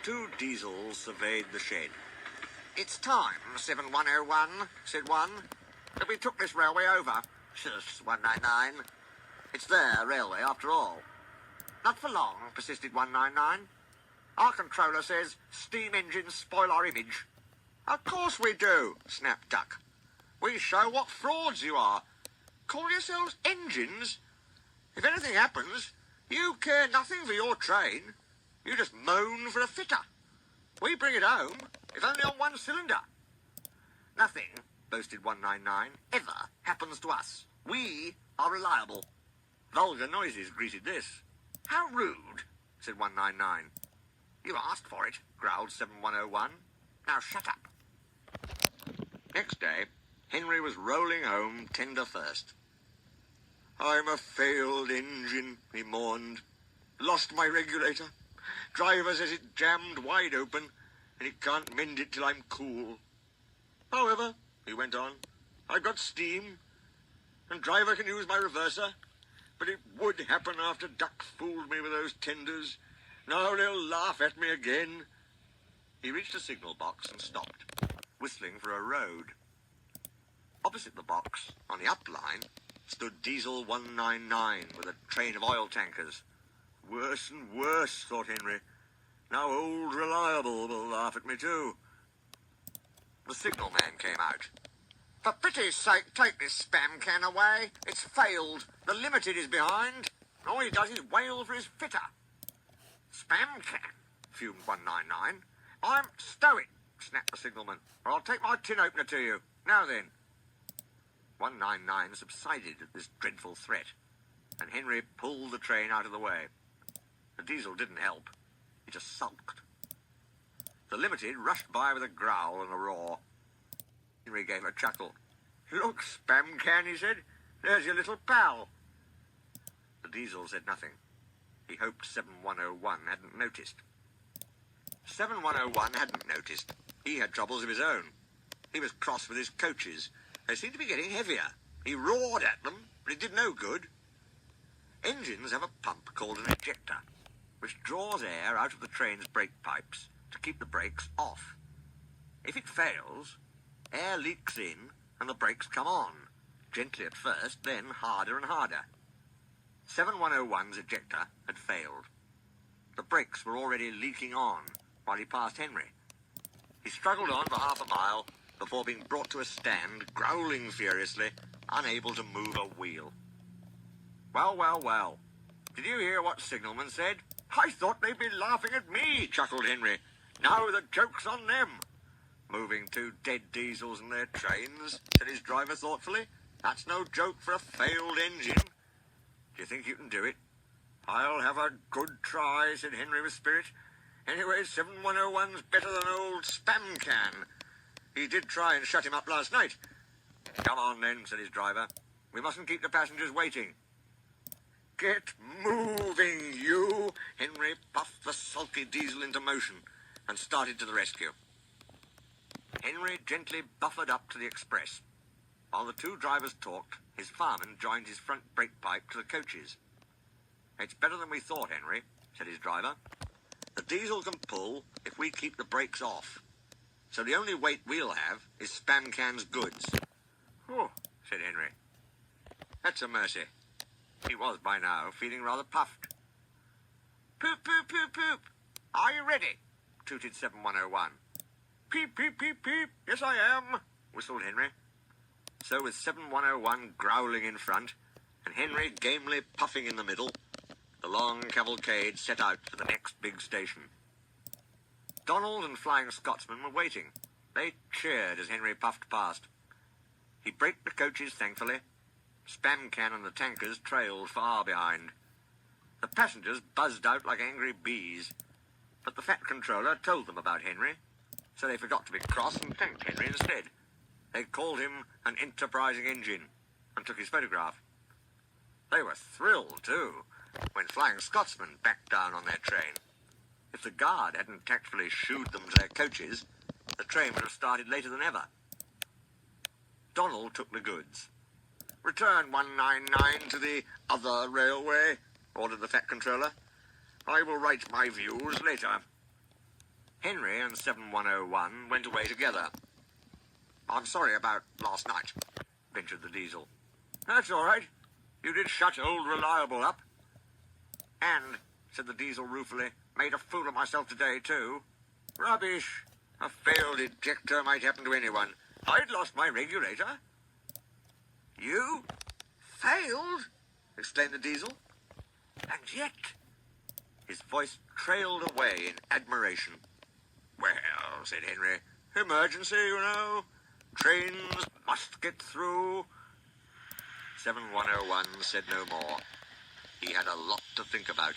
Two diesels surveyed the shed. "It's time, 7101, said one, that we took this railway over. Shush, 199. It's their railway, after all." "Not for long," persisted 199. "Our controller says steam engines spoil our image." "Of course we do," snapped Duck. "We show what frauds you are. Call yourselves engines? If anything happens, you care nothing for your train. You just moan for a fitter. We bring it home, if only on one cylinder." "Nothing," boasted 199, "ever happens to us. We are reliable." Vulgar noises greeted this. "How rude," said 199. "You asked for it," growled 7101. "Now shut up." Next day, Henry was rolling home tender first. "I'm a failed engine," he mourned. "Lost my regulator. Driver says it jammed wide open, and he can't mend it till I'm cool. However," he went on, "I've got steam, and driver can use my reverser, but it would happen after Duck fooled me with those tenders. Now they'll laugh at me again." He reached a signal box and stopped, whistling for a road. Opposite the box, on the up line, stood Diesel 199 with a train of oil tankers. Worse and worse, thought Henry. Now old Reliable will laugh at me too. The signalman came out. "For pity's sake, take this spamcan away. It's failed. The Limited is behind. All he does is wail for his fitter." "Spamcan," fumed 199. "Stow it," snapped the signalman, "or I'll take my tin opener to you. Now then." 199 subsided at this dreadful threat, and Henry pulled the train out of the way. The diesel didn't help. He just sulked. The Limited rushed by with a growl and a roar. Henry gave a chuckle. "Look, Spamcan," he said. "There's your little pal." The diesel said nothing. He hoped 7101 hadn't noticed. 7101 hadn't noticed. He had troubles of his own. He was cross with his coaches. They seemed to be getting heavier. He roared at them, but it did no good. Engines have a pump called an ejector, which draws air out of the train's brake pipes to keep the brakes off. If it fails, air leaks in and the brakes come on, gently at first, then harder and harder. 7101's ejector had failed. The brakes were already leaking on while he passed Henry. He struggled on for half a mile before being brought to a stand, growling furiously, unable to move a wheel. "Well, well, well. Did you hear what Signalman said? I thought they'd be laughing at me," chuckled Henry. "Now the joke's on them." "Moving two dead diesels and their trains," said his driver thoughtfully. "That's no joke for a failed engine. Do you think you can do it?" "I'll have a good try," said Henry with spirit. "Anyway, 7101's better than old Spamcan. He did try and shut him up last night." "Come on, then," said his driver. "We mustn't keep the passengers waiting." "Get moving, you!" Henry puffed the sulky diesel into motion and started to the rescue. Henry gently buffered up to the express. While the two drivers talked, his fireman joined his front brake pipe to the coaches. "It's better than we thought, Henry," said his driver. "The diesel can pull if we keep the brakes off. So the only weight we'll have is Spamcan's goods." "Oh," said Henry. "That's a mercy." He was, by now, feeling rather puffed. "Poop, poop, poop, poop. Are you ready?" tooted 7101. "Peep, peep, peep, peep. Yes, I am," whistled Henry. So with 7101 growling in front, and Henry gamely puffing in the middle, the long cavalcade set out for the next big station. Donald and Flying Scotsman were waiting. They cheered as Henry puffed past. He braked the coaches thankfully. Spamcan and the tankers trailed far behind. The passengers buzzed out like angry bees, but the fat controller told them about Henry, so they forgot to be cross and thanked Henry instead. They called him an enterprising engine and took his photograph. They were thrilled, too, when Flying Scotsman backed down on their train. If the guard hadn't tactfully shooed them to their coaches, the train would have started later than ever. Donald took the goods. "Return 199 to the other railway," ordered the fat controller. "I will write my views later." Henry and 7101 went away together. "I'm sorry about last night," ventured the Diesel. "That's all right. You did shut old Reliable up." "And," said the Diesel ruefully, "made a fool of myself today, too." "Rubbish. A failed ejector might happen to anyone. I'd lost my regulator." "You? Failed?" exclaimed the Diesel. "And yet—" His voice trailed away in admiration. "Well," said Henry, "emergency, you know. Trains must get through." 7101 said no more. He had a lot to think about.